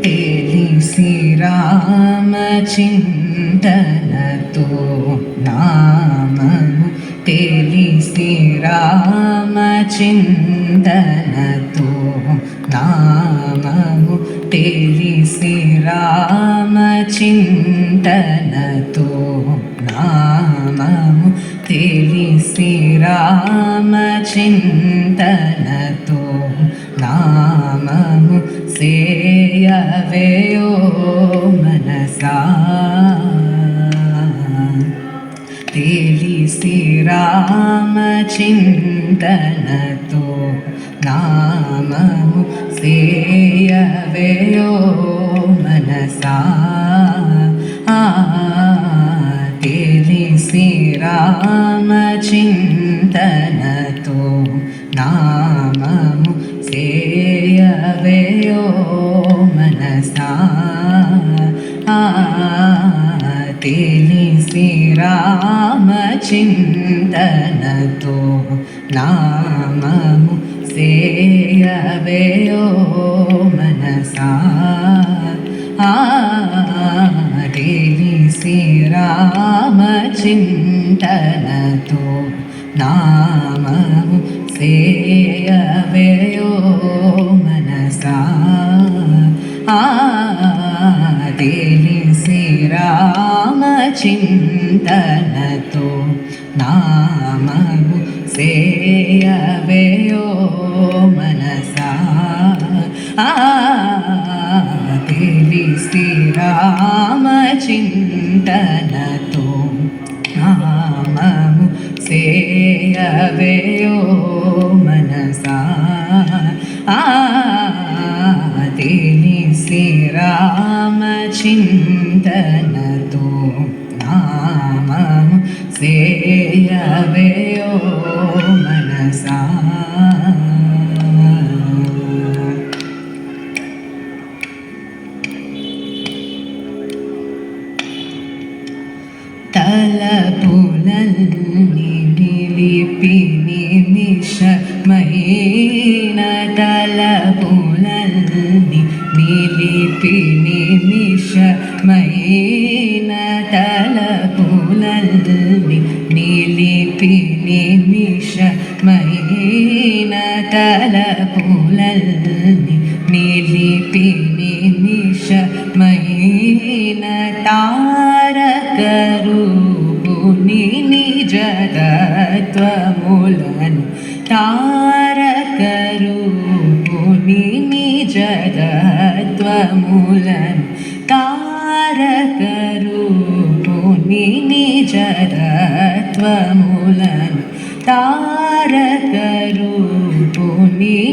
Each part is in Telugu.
తెలిసి రామచింతనతో నామము తెలిసి రామచింతనతో నామము తెలిసి రామచింతనతో నామము తెలిసి రామచింతనతో నామము సేయవేయో మనసా తెలిసి రామచింతనతో నామము సేయవేయో మనసా తెలిసి రామచింతనతో నామము సేయవేయో మనసా తెలిసి రామచింతనతో నామము సేయవేయో మనసా తెలిసి రామచింతనతో నామము సేయవేయో మనసా తెలిసి రామచింతనతో నామము సేయవేయో మనసా తెలిసి రామచింతనతో నామము సేయవేయో మనసా తెలిసి రామచింతనతో నామము సేయవేయో మనసా తలపులన్నీ నిలిపి నిమిషమైన తలపులన్నీ నిలిపి నిమిషమైన తలపులన్నీ నిలిపి నిమిషమైన తలపులన్నీ నిలిపి నిమిషమైన తారకరూపుని నిజతత్వములను తారకరూపుని నిజతత్వములను తారకరూపుని నిజతత్వములను తారకరూపుని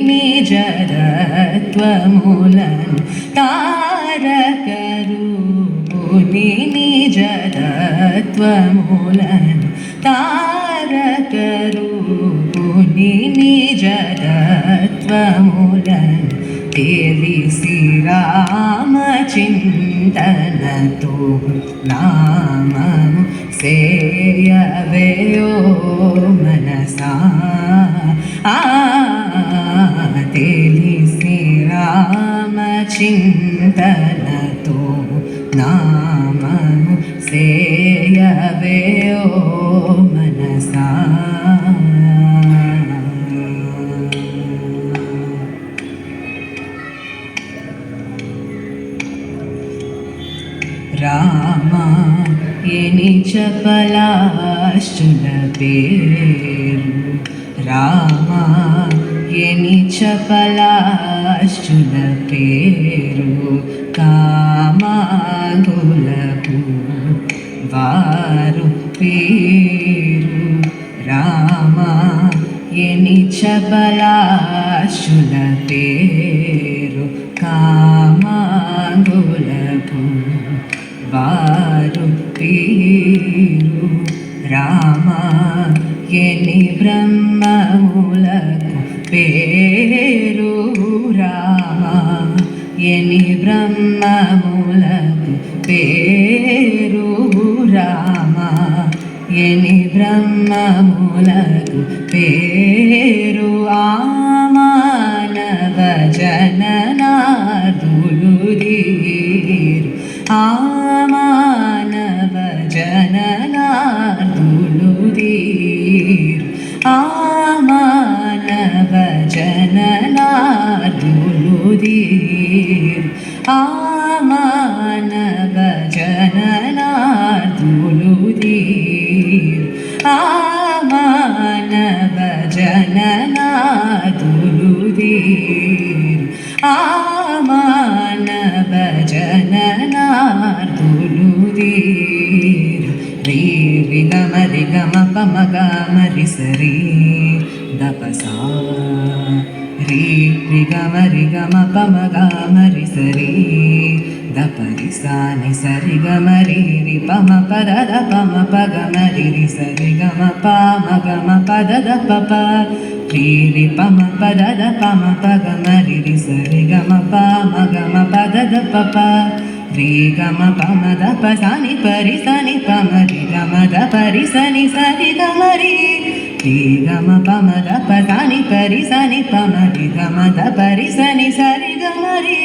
నిజతత్వములను తారకరూపుని నిజతత్వములను తారకరూపుని నిజతత్వములను తెలిసి రామచింతనతో నామము సేయవేయో మనసా తెలిసి రామచింతనతో నామము సేయవేయో మనసా రామా ఎని చపలాశ్చుల పేరు రామా ఎని చపలాశ్చుల పేరు కామాంగులకు వారు పేరు రామా ఎని చపలాశ్చుల పేరు కామాంగులకు వారు పేరు రామా ఎని బ్రహ్మములకు పేరు రామా ఎని బ్రహ్మములకు పేరు రామా ఎని బ్రహ్మములకు పేరు ఆ మానవ జననాదులు ఆ మానవ జననార్దులు తీరు ఆ మానవ జననార్దులు తీరు ఆ మానవ జననార్దులు తీరు ఆ మానవ జననార్దులు తీరు ఆ మానవ జననార్దులు తీరు రీ రి గమ రి గమ పమ గమ రి సరి దపసా రీ రి గమ పమ గమ రి సరి దపరి సా ని సరి గమ రి పమ పద ద పమ ప గమ రి సరి గమ పమ గమ పద ద ప ప రి పమ పద ద పమ ప గమ రి సరి గమ పమ గమ పద ద ప ప రి గమ పమ ద ప సా ని పరి సా ని పమ రి గమ ద పరి సా ని సరి గమ రి గమ పమ ద ప సా ని పరి సా ని పమ రి గమ ద పరి సా ని సరి గమ రి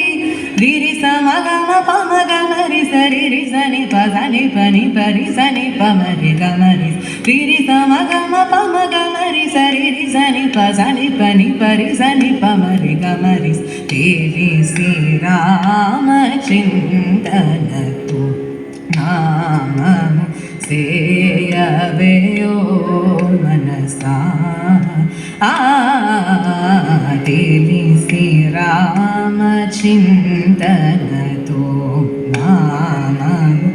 రి స మ గమ పమ గమ రి సరి రి స ని ప సా ని ప ని పరి స ని పమ రి గమ రి రి స మ గమ పమ గమ రి సరి రి స ని ప సా ని ప ని పరి స ని పమ రి గమ రి శ్రీరామ చింతనతో నామము సేయవేయో మనసా తెలిసి రామ చింతనతో నామము